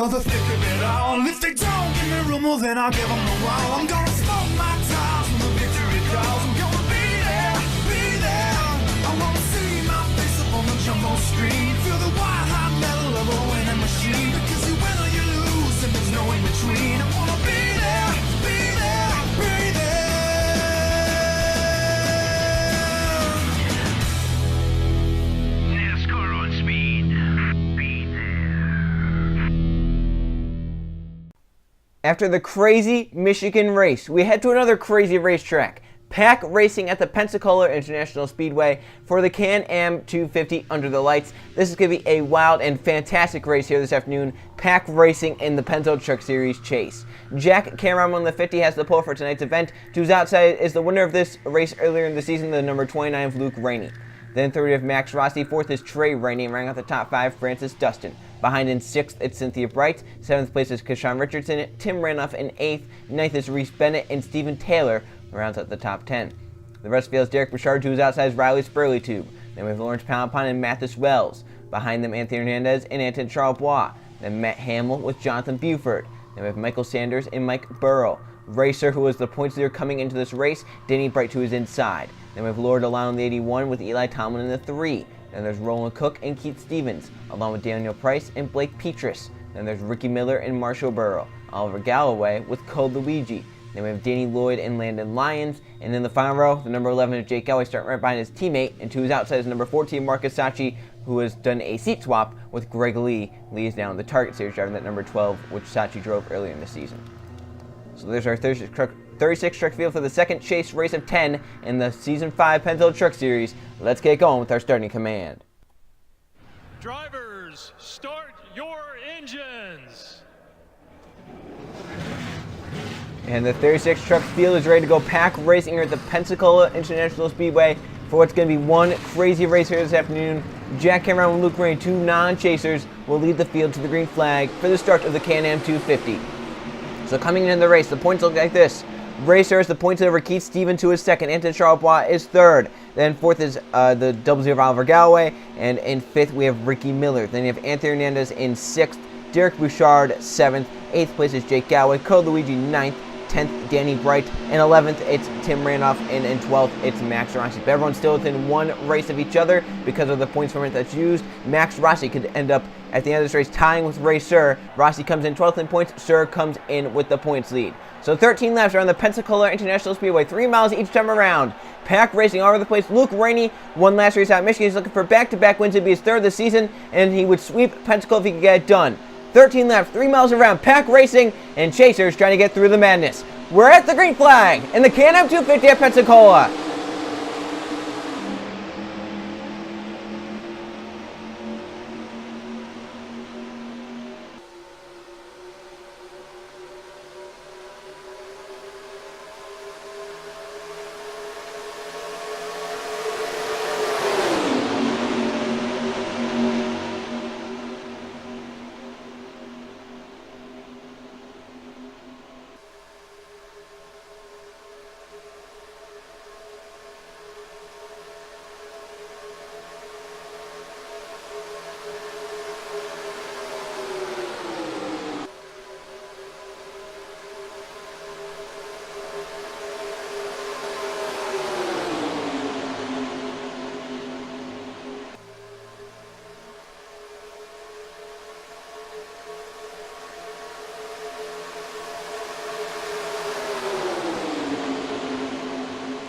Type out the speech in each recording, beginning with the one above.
for the thick of it all. If they don't give me room, well then I'll give them a while. I'm gonna smoke my tires when the victory calls. I'm gonna be there, be there. I wanna see my face up on the jumbo screen. Feel the white hot metal of a winning machine. Because you win or you lose and there's no in between. I wanna be there, be there, be there. NASCAR on speed. Be there. After the crazy Michigan race, we head to another crazy racetrack. Pack racing at the Pensacola International Speedway for the Can-Am 250 Under the Lights. This is going to be a wild and fantastic race here this afternoon. Pack racing in the Pennzoil Truck Series Chase. Jack Cameron on the 50 has the pole for tonight's event. To his outside is the winner of this race earlier in the season, the number 29 of Luke Rainey. Then third, we have Max Rossi. Fourth is Trey Rainey. Rounding out the top five, Francis Dustin. Behind in sixth, it's Cynthia Bright. Seventh place is Kashawn Richardson. Tim Ranoff in eighth. Ninth is Reese Bennett and Stephen Taylor. Rounds out the top 10. The rest of the field is Derek Bouchard, to his outside is Riley Spurley-Tube. Then we have Lawrence Palapon and Mathis Wells. Behind them, Anthony Hernandez and Anton Charlebois. Then Matt Hamill with Jonathan Buford. Then we have Michael Sanders and Mike Burrow. Racer, who was the points leader coming into this race, Danny Bright to his inside. Then we have Laura DeLano in the 81 with Eli Tomlin in the 3. Then there's Roland Cook and Keith Stevens, along with Daniel Price and Blake Petrus. Then there's Ricky Miller and Marshall Burrow. Oliver Galloway with Code Luigi. Then we have Danny Lloyd and Landon Lyons. And in the final row, the number 11 is Jake Galloway starting right behind his teammate. And to his outside is number 14, Marcus Sachi, who has done a seat swap with Greg Lee. Lee is now in the Target Series driving that number 12, which Sachi drove earlier in the season. So there's our 36 truck field for the second chase race of 10 in the Season 5 Pennzoil Truck Series. Let's get going with our starting command. Drivers, start your engines. And the 36 truck field is ready to go pack racing here at the Pensacola International Speedway for what's going to be one crazy race here this afternoon. Jack Cameron and Luke Rainey, two non-chasers, will lead the field to the green flag for the start of the Can-Am 250. So coming into the race, the points look like this. Racer is the points over Keith Stevens, who is second. Anton Charlebois is third. Then fourth is the double zero of Oliver Galloway. And in fifth, we have Ricky Miller. Then you have Anthony Hernandez in sixth. Derek Bouchard, seventh. Eighth place is Jake Galloway. Code Luigi, ninth. 10th, Danny Bright. And 11th, it's Tim Randolph. And in 12th, it's Max Rossi. But everyone's still within one race of each other because of the points format that's used. Max Rossi could end up at the end of this race tying with Ray Sir. Rossi comes in 12th in points. Sir comes in with the points lead. So 13 laps around the Pensacola International Speedway, 3 miles each time around. Pack racing all over the place. Luke Rainey won last race out in Michigan. He's looking for back-to-back wins to be his third this season, and he would sweep Pensacola if he could get it done. 13 laps, 3 miles around, pack racing, and chasers trying to get through the madness. We're at the green flag in the Can-Am 250 at Pensacola.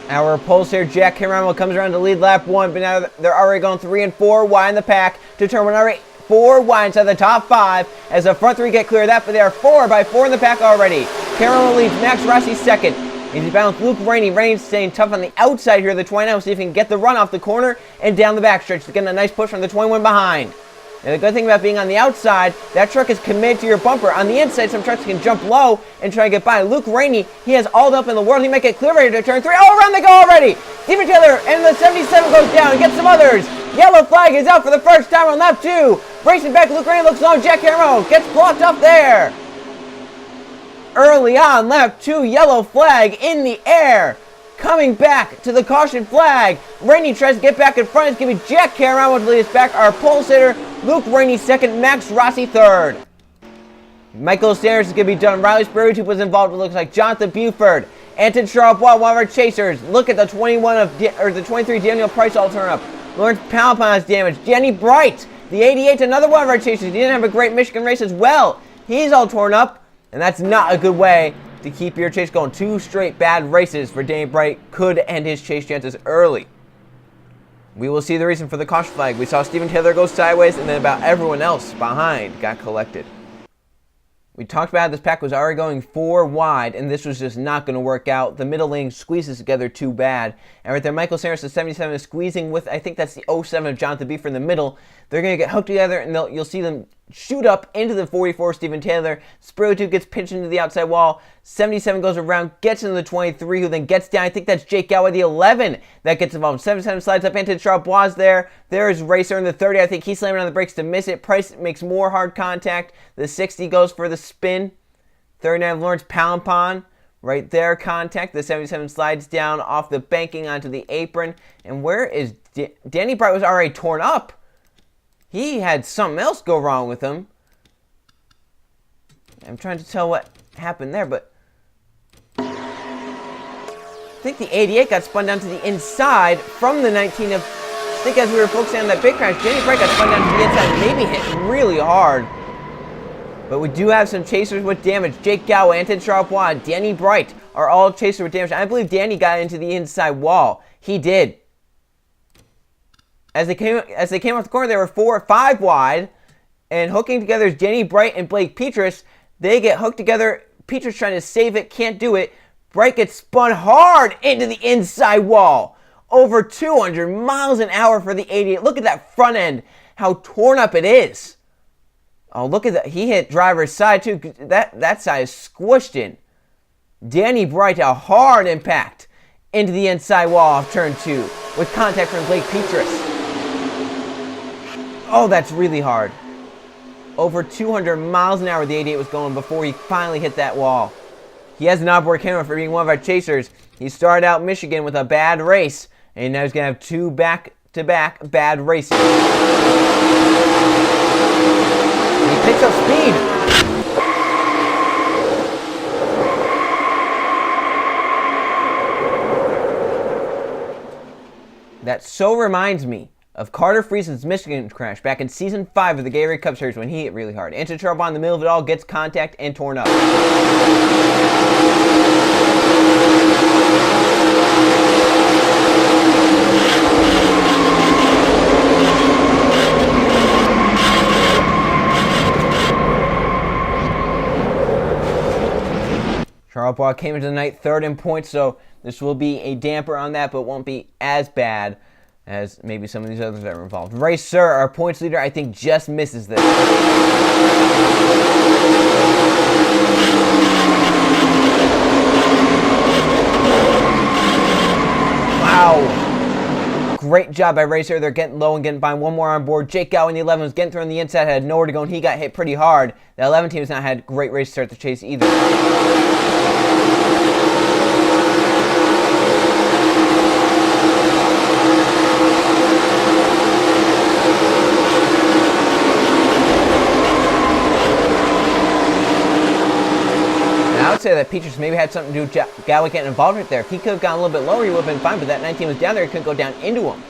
Our pulse here, Jack Cameron comes around to lead lap 1, but now they're already going 3 and 4 wide in the pack to turn 1 already 4 wide inside the top 5 as the front 3 get clear of that, but they are 4 by 4 in the pack already. Cameron leads, Max Rossi second. He's bound with Luke Rainey. Rainey's staying tough on the outside here of the 29. We'll see if he can get the run off the corner and down the backstretch to get a nice push from the 21 behind. And the good thing about being on the outside, that truck is committed to your bumper. On the inside, some trucks can jump low and try to get by. Luke Rainey, he has all the up in the world. He might get clear ready to turn 3. Oh, around they go already. Stephen Taylor and the 77 goes down and gets some others. Yellow flag is out for the first time on lap 2. Racing back, Luke Rainey looks long. Jack Cameron gets blocked up there. Early on, lap 2, yellow flag in the air. Coming back to the caution flag. Rainey tries to get back in front. It's going to be Jack Cameron to lead us back. Our pole sitter, Luke Rainey second, Max Rossi third. Michael Sanders is going to be done. Riley Spiritu was involved. It looks like Jonathan Buford. Anton Charbois, one of our chasers. Look at the 23 Daniel Price all turn up. Lawrence Palapon has damage. Danny Bright, the 88, another one of our chasers. He didn't have a great Michigan race as well. He's all torn up, and that's not a good way to keep your chase going. 2 straight bad races for Danny Bright could end his chase chances early. We will see the reason for the caution flag. We saw Steven Taylor go sideways, and then about everyone else behind got collected. We talked about how this pack was already going 4 wide, and this was just not going to work out. The middle lane squeezes together too bad. And right there, Michael Sanders, the 77, is squeezing with, I think that's the 07 of Jonathan Buford in the middle. They're going to get hooked together, and you'll see them shoot up into the 44, Steven Taylor. Spiritu gets pinched into the outside wall. 77 goes around, gets into the 23, who then gets down. I think that's Jake Galway, the 11, that gets involved. 77 slides up into Charbois there. There is Racer in the 30. I think he's slamming on the brakes to miss it. Price makes more hard contact. The 60 goes for the spin. 39, Lawrence Palapon. Right there, contact. The 77 slides down off the banking onto the apron. And where is Danny Bright? Was already torn up. He had something else go wrong with him. I'm trying to tell what happened there, but I think the 88 got spun down to the inside from the 19 of, I think as we were focusing on that big crash, Danny Bright got spun down to the inside and maybe hit really hard. But we do have some chasers with damage. Jake Galway, Anton Charbois, Danny Bright are all chasers with damage. I believe Danny got into the inside wall. He did. As they came off the corner, they were 4 or 5 wide, and hooking together is Danny Bright and Blake Petrus. They get hooked together. Petrus trying to save it, can't do it. Bright gets spun hard into the inside wall. Over 200 miles an hour for the 88. Look at that front end, how torn up it is. Oh, look at that. He hit driver's side, too. That side is squished in. Danny Bright, a hard impact into the inside wall off turn 2 with contact from Blake Petrus. Oh, that's really hard. Over 200 miles an hour the 88 was going before he finally hit that wall. He has an outboard camera for being one of our chasers. He started out Michigan with a bad race, and now he's going to have 2 back-to-back bad races. He picks up speed. That so reminds me of Carter Friesen's Michigan crash back in Season 5 of the Gatorade Cup Series when he hit really hard. Anton Charbois in the middle of it all gets contact and torn up. Charbois came into the night 3rd in points, so this will be a damper on that, but won't be as bad as maybe some of these others that were involved. Racer, our points leader, I think just misses this. Wow. Great job by Racer. They're getting low and getting by. One more on board. Jake Galway in the 11 was getting through on the inside, had nowhere to go, and he got hit pretty hard. The 11 team has not had great race to start the chase either. I would say that Petrus maybe had something to do with Galway getting involved right there. If he could have gone a little bit lower, he would have been fine, but that 19 was down there, he couldn't go down into him.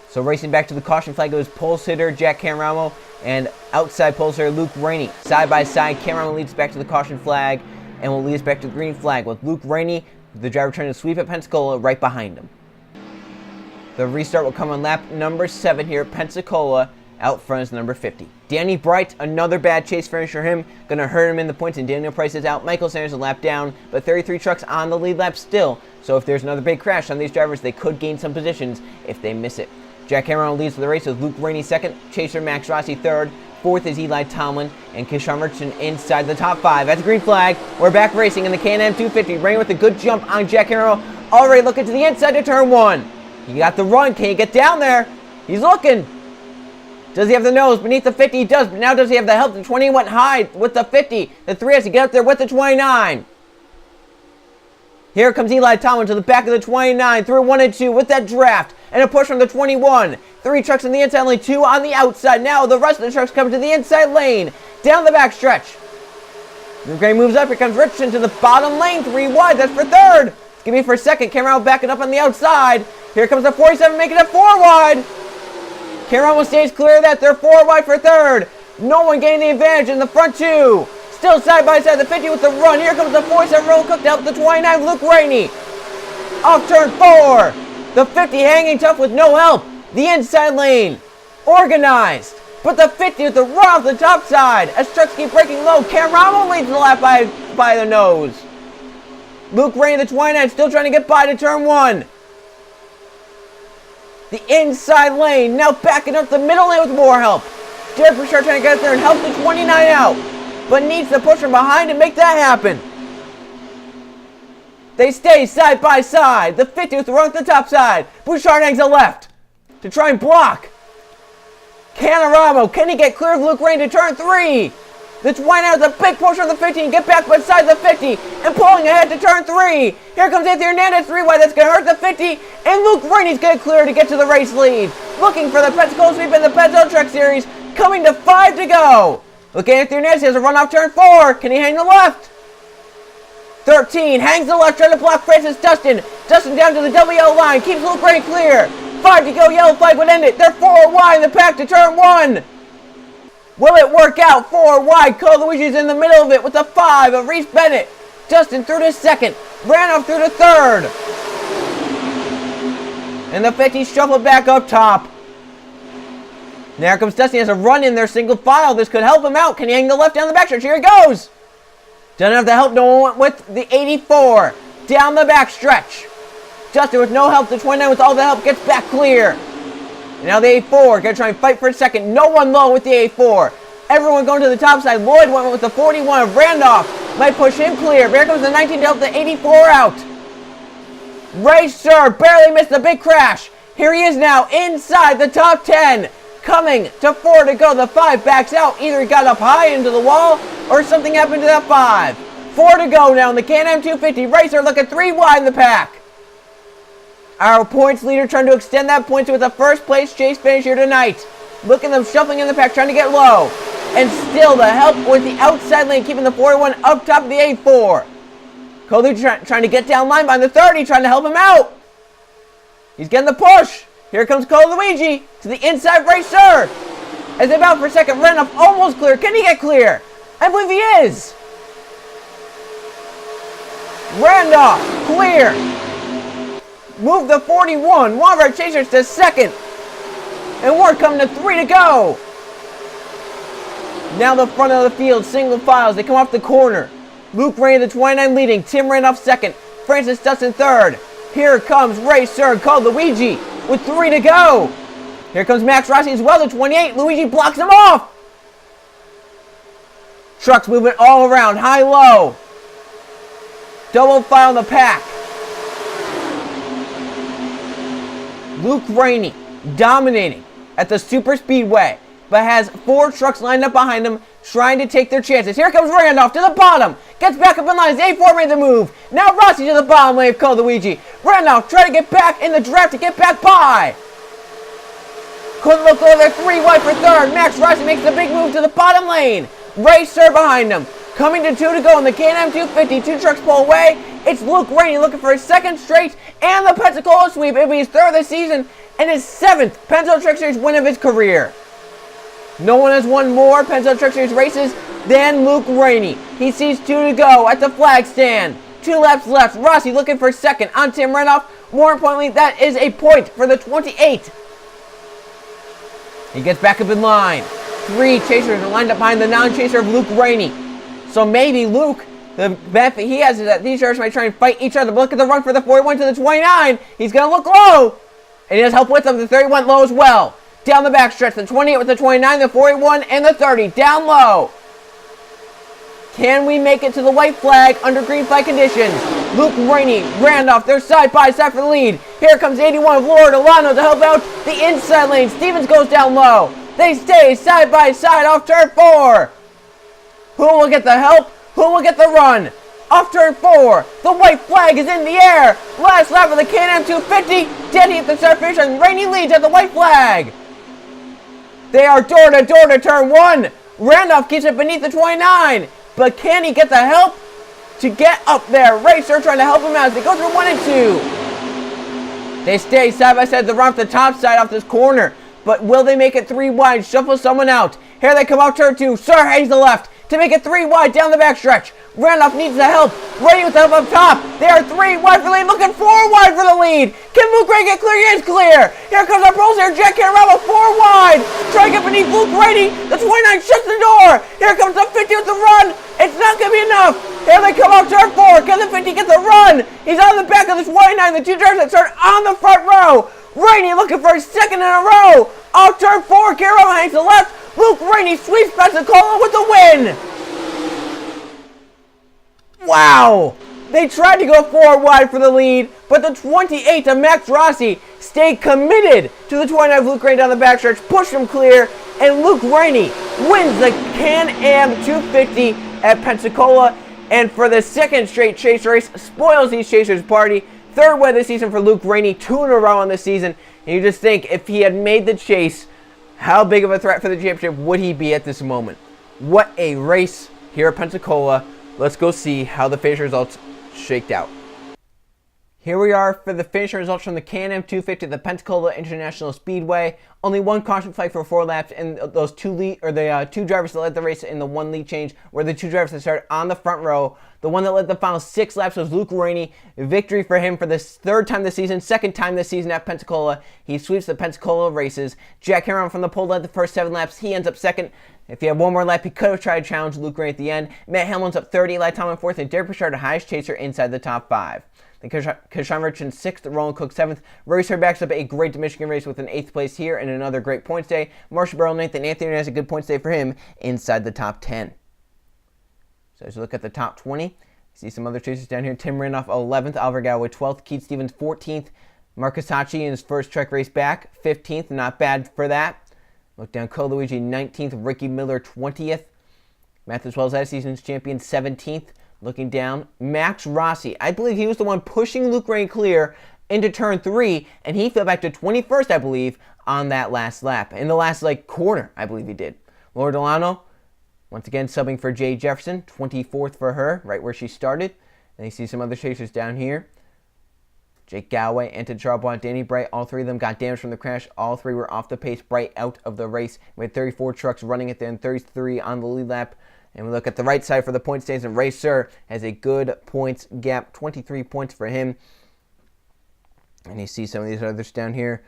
So racing back to the caution flag goes pulse hitter Jack Camramo and outside pulse hitter Luke Rainey. Side by side, Camramo leads back to the caution flag and will lead us back to the green flag with Luke Rainey, the driver trying to sweep at Pensacola, right behind him. The restart will come on lap number 7 here at Pensacola. Out front is number 50. Danny Bright, another bad chase finish for him. Gonna hurt him in the points, and Daniel Price is out. Michael Sanders a lap down, but 33 trucks on the lead lap still. So if there's another big crash on these drivers, they could gain some positions if they miss it. Jack Cameron leads the race with Luke Rainey second, chaser Max Rossi third. Fourth is Eli Tomlin and Kishon Merchant inside the top 5. At the green flag, we're back racing in the Can-Am 250. Rainey with a good jump on Jack Cameron. Already looking to the inside to turn 1. He got the run. Can he get down there? He's looking. Does he have the nose beneath the 50? He does, but now does he have the help? The 20 went high with the 50. The 3 has to get up there with the 29. Here comes Eli Tomlin to the back of the 29, through 1 and 2 with that draft. And a push from the 21. 3 trucks on the inside, only 2 on the outside. Now the rest of the trucks come to the inside lane. Down the back stretch. Gray moves up. Here comes Richardson to the bottom lane. 3 wide. That's for third. Give me for second. Cameron backing up on the outside. Here comes the 47 making it 4 wide. Cameron will stays clear of that. They're 4 wide for third. No one gaining the advantage in the front 2. Still side by side. The 50 with the run. Here comes the 47 roll cooked out the 29. Luke Rainey. Off turn 4. The 50 hanging tough with no help. The inside lane. Organized. But the 50 with the run off the top side. As trucks keep breaking low. Cameron leads the lap by the nose. Luke Rainey, the 29, still trying to get by to turn 1. The inside lane now backing up the middle lane with more help. Derek Bouchard trying to get there and help the 29 out. But needs the push from behind to make that happen. They stay side by side. The 50 with the run at the top side. Bouchard hangs a left to try and block. Canaramo, can he get clear of Luke Rainey to turn 3? The 29 has a big push on the 50 and get back beside the 50 and pulling ahead to turn 3. Here comes Anthony Hernandez 3 wide. That's going to hurt the 50 and Luke Rainey's going to clear to get to the race lead. Looking for the Pensacola sweep in the Pennzoil Truck Series. Coming to 5 to go. Look at Anthony Hernandez. He has a run off turn 4. Can he hang the left? 13 hangs the left, trying to block Francis Dustin. Dustin down to the double yellow line. Keeps Luke Rainey clear. 5 to go. Yellow flag would end it. They're 4 wide in the pack to turn 1. Will it work out? 4 wide. Cole Luigi's in the middle of it with the 5 of Reese Bennett. Dustin through to second. Randolph through to third. And the 50 shuffled back up top. There comes Dustin. He has a run in there, single file. This could help him out. Can he hang the left down the backstretch? Here he goes. Doesn't have the help. No one went with the 84. Down the backstretch. Dustin with no help. The 29 with all the help gets back clear. And now the 84. Gonna try and fight for a second. No one low with the 84. Everyone going to the top side. Lloyd went with the 41 of Randolph. Might push him clear. Here comes the 19 to help the 84 out. Racer barely missed the big crash. Here he is now inside the top 10. Coming to 4 to go. The 5 backs out. Either he got up high into the wall or something happened to that 5. 4 to go now in the Can-Am 250. Racer looking 3 wide in the pack. Our points leader trying to extend that points with a first place chase finish here tonight. Look at them shuffling in the pack, trying to get low. And still the help with the outside lane, keeping the 41 up top of the 84. Cole trying to get down line behind the 30, trying to help him out. He's getting the push. Here comes Cole Luigi to the inside Racer. As they bounce for a second, Randolph almost clear. Can he get clear? I believe he is. Randolph clear. Move the 41. One of our chasers to second. And we're coming to 3 to go. Now the front of the field, single files. They come off the corner. Luke Rainey, the 29 leading. Tim Randolph second. Francis Dustin third. Here comes Racer called Luigi with 3 to go. Here comes Max Rossi as well, the 28. Luigi blocks him off. Trucks moving all around, high-low. Double file in the pack. Luke Rainey dominating at the super speedway, but has 4 trucks lined up behind him trying to take their chances. Here comes Randolph to the bottom. Gets back up in line. A4 made the move. Now Rossi to the bottom lane of Cole Luigi. Randolph trying to get back in the draft to get back by. Couldn't look over there. 3 wide for third. Max Rossi makes the big move to the bottom lane. Racer behind him. Coming to 2 to go in the Can-Am 250. 2 trucks pull away. It's Luke Rainey looking for his second straight and the Pensacola sweep. It'll be his 3rd of the season and his 7th Pennzoil Truck Series win of his career. No one has won more Pennzoil Truck Series races than Luke Rainey. He sees 2 to go at the flag stand. 2 laps left. Rossi looking for second on Tim Randolph. More importantly, that is a point for the 28. He gets back up in line. 3 chasers are lined up behind the non-chaser of Luke Rainey. So maybe Luke, the benefit he has is that these drivers might try and fight each other. But look at the run for the 41 to the 29. He's going to look low. And he has help with him. The 30 went low as well. Down the backstretch, the 28 with the 29, the 41, and the 30. Down low. Can we make it to the white flag under green flag conditions? Luke Rainey, Randolph, they're side by side for the lead. Here comes 81 of Laura Delano to help out the inside lane. Stevens goes down low. They stay side by side off turn 4. Who will get the help? Who will get the run? Off turn 4. The white flag is in the air. Last lap of the Can-Am 250. Denny at the start finish and Rainey leads at the white flag. They are door to door to turn 1. Randolph keeps it beneath the 29. but can he get the help to get up there? Racer trying to help him out as they go through 1 and 2. They stay side by side. They're off the top side off this corner, but will they make it 3 wide? Shuffle someone out. Here they come out turn 2. Sir Hayes the left to make it 3 wide down the backstretch. Randolph needs the help. Ready with the help up top. They are 3 wide for the lead, looking 4 wide for the lead. Can Luke Ray get clear? He is clear. Here comes our pros here. Jack Caramel 4 wide. Trying to get beneath Luke Brady. The 29 shuts the door. Here comes the 50 with the run. It's not going to be enough. Here they come out turn 4. Can the 50 get the run? He's on the back of the 29. The 2 drivers that start on the front row. Rainey looking for his 2nd in a row. Out turn 4. Caramel hangs the left. Luke Rainey sweeps Pensacola with the win. Wow! They tried to go 4 wide for the lead, but the 28 of Max Rossi stayed committed to the 29 of Luke Rainey down the backstretch, pushed him clear, and Luke Rainey wins the Can-Am 250 at Pensacola, and for the 2nd straight chase race, spoils these chasers' party. 3rd win this season for Luke Rainey, 2 in a row on this season, and you just think if he had made the chase, how big of a threat for the championship would he be at this moment? What a race here at Pensacola. Let's go see how the finish results shaked out. Here we are for the finish results from the Can-Am 250 at the Pensacola International Speedway. Only 1 caution flag for 4 laps, and those 2 drivers that led the race in the 1 lead change were the 2 drivers that started on the front row. The one that led the final 6 laps was Luke Rainey. Victory for him for the 3rd time this season, 2nd time this season at Pensacola. He sweeps the Pensacola races. Jack Cameron from the pole led the first 7 laps. He ends up 2nd. If he had 1 more lap, he could have tried to challenge Luke Rainey at the end. Matt Hamlin's up 30, Eli Tomlin 4th, and Derek Bouchard, the highest chaser, inside the top 5. Then Kershawn Richardson 6th, Roland Cook 7th. Racer backs up a great Michigan race with an 8th place here and another great points day. Marshall Burrell 9th, and Anthony has a good points day for him inside the top 10. So as you look at the top 20, you see some other chasers down here. Tim Randolph 11th, Oliver Galloway 12th, Keith Stevens 14th, Marcus Hachi in his first Trek race back 15th, not bad for that. Look down, Cole Luigi 19th, Ricky Miller 20th, Matt Wells last season's champion 17th. Looking down, Max Rossi. I believe he was the one pushing Luke Rainey clear into turn 3, and he fell back to 21st, I believe, on that last lap. In the last, corner, I believe he did. Laura Delano, once again, subbing for Jay Jefferson, 24th for her, right where she started. And you see some other chasers down here. Jake Galloway, Anton Charbonnet, Danny Bright, all 3 of them got damaged from the crash. All 3 were off the pace, Bright out of the race. We had 34 trucks running at the end, 33 on the lead lap. And we look at the right side for the point standings, and Racer has a good points gap, 23 points for him. And you see some of these others down here.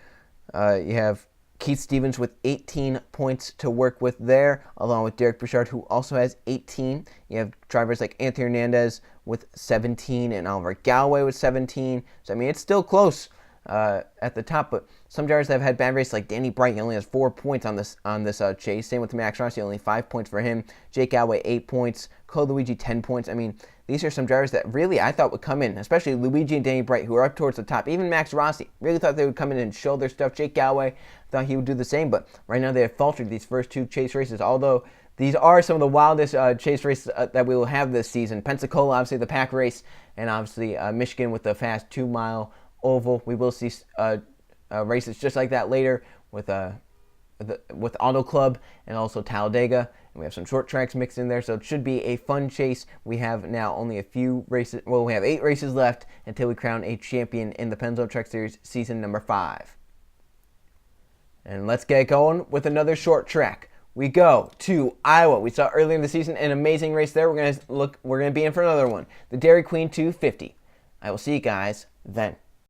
You have Keith Stevens with 18 points to work with there, along with Derek Bouchard, who also has 18. You have drivers like Anthony Hernandez with 17 and Oliver Galloway with 17. So, I mean, it's still close at the top, but some drivers that have had bad races, like Danny Bright, he only has 4 points on this chase. Same with Max Rossi, only 5 points for him. Jake Galloway, 8 points. Cole Luigi, 10 points. I mean, these are some drivers that really I thought would come in, especially Luigi and Danny Bright, who are up towards the top. Even Max Rossi, really thought they would come in and show their stuff. Jake Galloway, thought he would do the same, but right now they have faltered these first 2 chase races, although these are some of the wildest chase races that we will have this season. Pensacola, obviously the pack race, and obviously Michigan with the fast 2-mile oval. We will see races just like that later with Auto Club and also Talladega. And we have some short tracks mixed in there, so it should be a fun chase. We have now only a few races. Well, we have 8 races left until we crown a champion in the Pennzoil Truck Series season number 5. And let's get going with another short track. We go to Iowa. We saw earlier in the season an amazing race there. We're gonna be in for another one. The Dairy Queen 250. I will see you guys then.